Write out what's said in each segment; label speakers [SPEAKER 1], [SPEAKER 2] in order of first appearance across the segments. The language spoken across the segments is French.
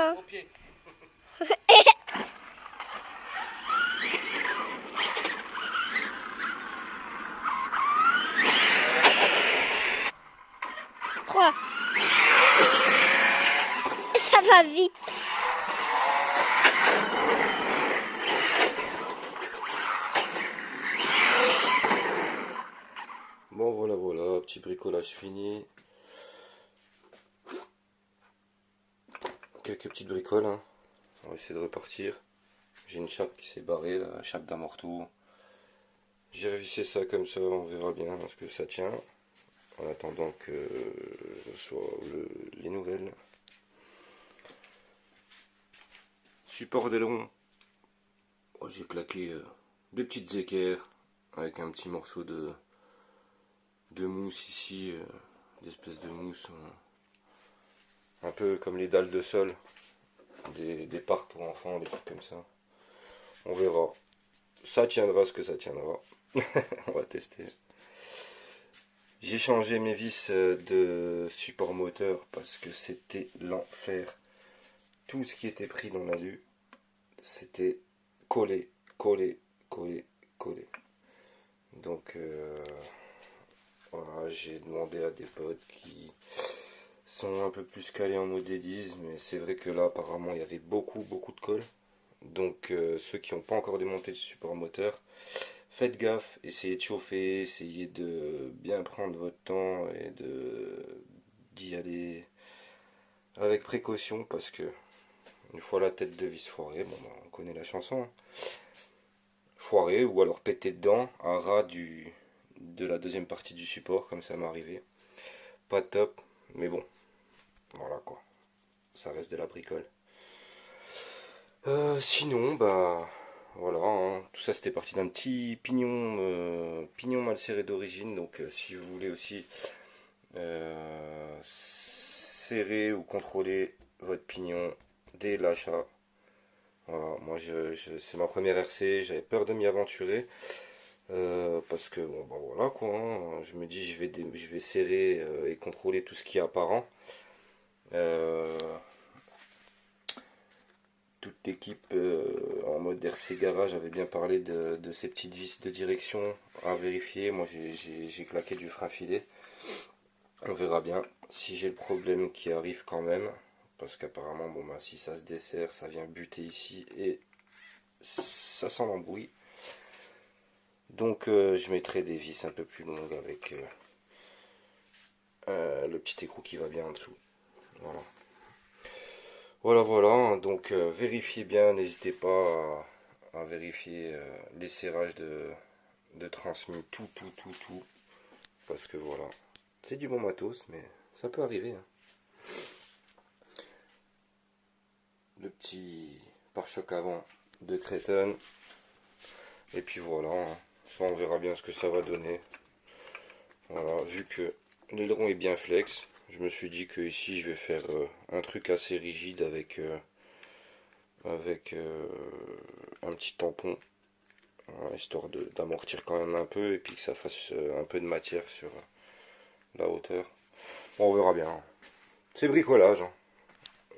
[SPEAKER 1] Au pied.
[SPEAKER 2] Quoi? Ça va vite.
[SPEAKER 1] Bon voilà, petit bricolage fini. Quelques petites bricoles, hein. On va essayer de repartir. J'ai une chape qui s'est barrée, la chape d'amorto. J'ai révissé ça comme ça, on verra bien ce que ça tient. En attendant que je reçois les nouvelles. Support d'aileron. Oh, j'ai claqué deux petites équerres avec un petit morceau de mousse ici, d'espèce de mousse. Un peu comme les dalles de sol des parcs pour enfants, des trucs comme ça. On verra. Ça tiendra ce que ça tiendra. On va tester. J'ai changé mes vis de support moteur parce que c'était l'enfer. Tout ce qui était pris dans l'alu, c'était collé, collé, collé, collé. Donc voilà, j'ai demandé à des potes qui sont un peu plus calés en modélisme, mais c'est vrai que là apparemment il y avait beaucoup de colle. Donc ceux qui n'ont pas encore démonté le support moteur, faites gaffe, essayez de chauffer, essayez de bien prendre votre temps et d'y aller avec précaution parce que une fois la tête de vis foirée, bon bah, on connaît la chanson, hein. Foirée ou alors pété dedans, à ras de la deuxième partie du support comme ça m'est arrivé. Pas top, mais bon, voilà quoi, ça reste de la bricole. Sinon, bah voilà, hein, tout ça c'était parti d'un petit pignon mal serré d'origine. Donc si vous voulez aussi serrer ou contrôler votre pignon dès l'achat, voilà, moi c'est ma première RC, j'avais peur de m'y aventurer. Parce que bon bah voilà quoi, hein, je me dis je vais serrer et contrôler tout ce qui est apparent. Euh, Toute l'équipe en mode RC Garage avait bien parlé de ces petites vis de direction à vérifier. Moi j'ai claqué du frein filé. On verra bien si j'ai le problème qui arrive quand même. Parce qu'apparemment bon bah si ça se dessert, ça vient buter ici et ça sent l'embrouille. Donc je mettrai des vis un peu plus longues avec le petit écrou qui va bien en dessous. Voilà. Voilà, donc vérifiez bien, n'hésitez pas à vérifier les serrages de transmis, tout, parce que voilà, c'est du bon matos, mais ça peut arriver, hein. Le petit pare-choc avant de Créton, et puis voilà, hein. Ça on verra bien ce que ça va donner. Voilà, vu que l'aileron est bien flex, je me suis dit que ici je vais faire un truc assez rigide avec un petit tampon, histoire d'amortir quand même un peu et puis que ça fasse un peu de matière sur la hauteur. Bon, on verra bien. C'est bricolage, hein.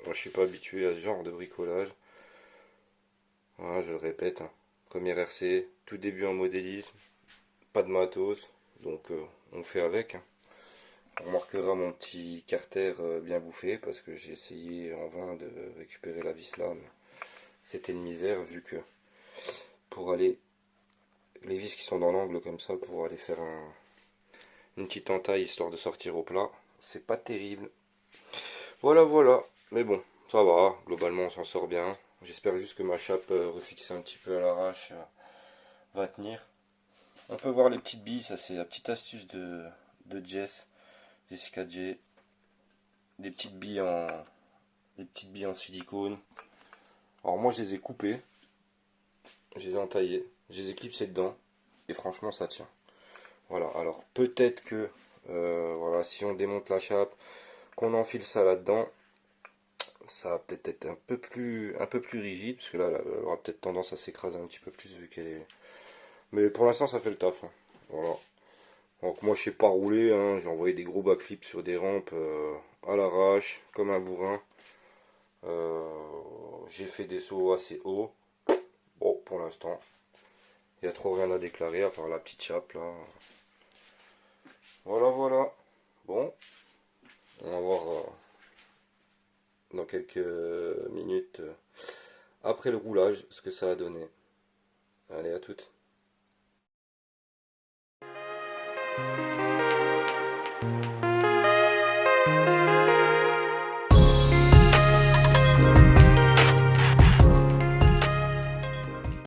[SPEAKER 1] Moi je suis pas habitué à ce genre de bricolage. Voilà, je le répète, hein. Première RC, tout début en modélisme, pas de matos, donc on fait avec, hein. On remarquera mon petit carter bien bouffé parce que j'ai essayé en vain de récupérer la vis là, mais c'était une misère vu que pour aller les vis qui sont dans l'angle comme ça pour aller faire une petite entaille histoire de sortir au plat, c'est pas terrible. Voilà, mais bon, ça va, globalement on s'en sort bien. J'espère juste que ma chape refixée un petit peu à l'arrache va tenir. On peut voir les petites billes, ça c'est la petite astuce de Jessica J. Des petites billes en silicone. Alors moi je les ai coupées, je les ai entaillées, je les ai clipsées dedans et franchement ça tient. Voilà, alors peut-être que voilà, si on démonte la chape, qu'on enfile ça là-dedans, ça va peut-être être un peu plus rigide, parce que là, elle aura peut-être tendance à s'écraser un petit peu plus vu qu'elle est. Mais pour l'instant, ça fait le taf, hein. Voilà. Donc moi, je sais pas rouler, hein. J'ai envoyé des gros backflips sur des rampes à l'arrache, comme un bourrin. J'ai fait des sauts assez hauts. Bon, pour l'instant, il n'y a trop rien à déclarer à part la petite chape là. Voilà, voilà. Bon, on va voir dans quelques minutes après le roulage ce que ça a donné. Allez, à toutes.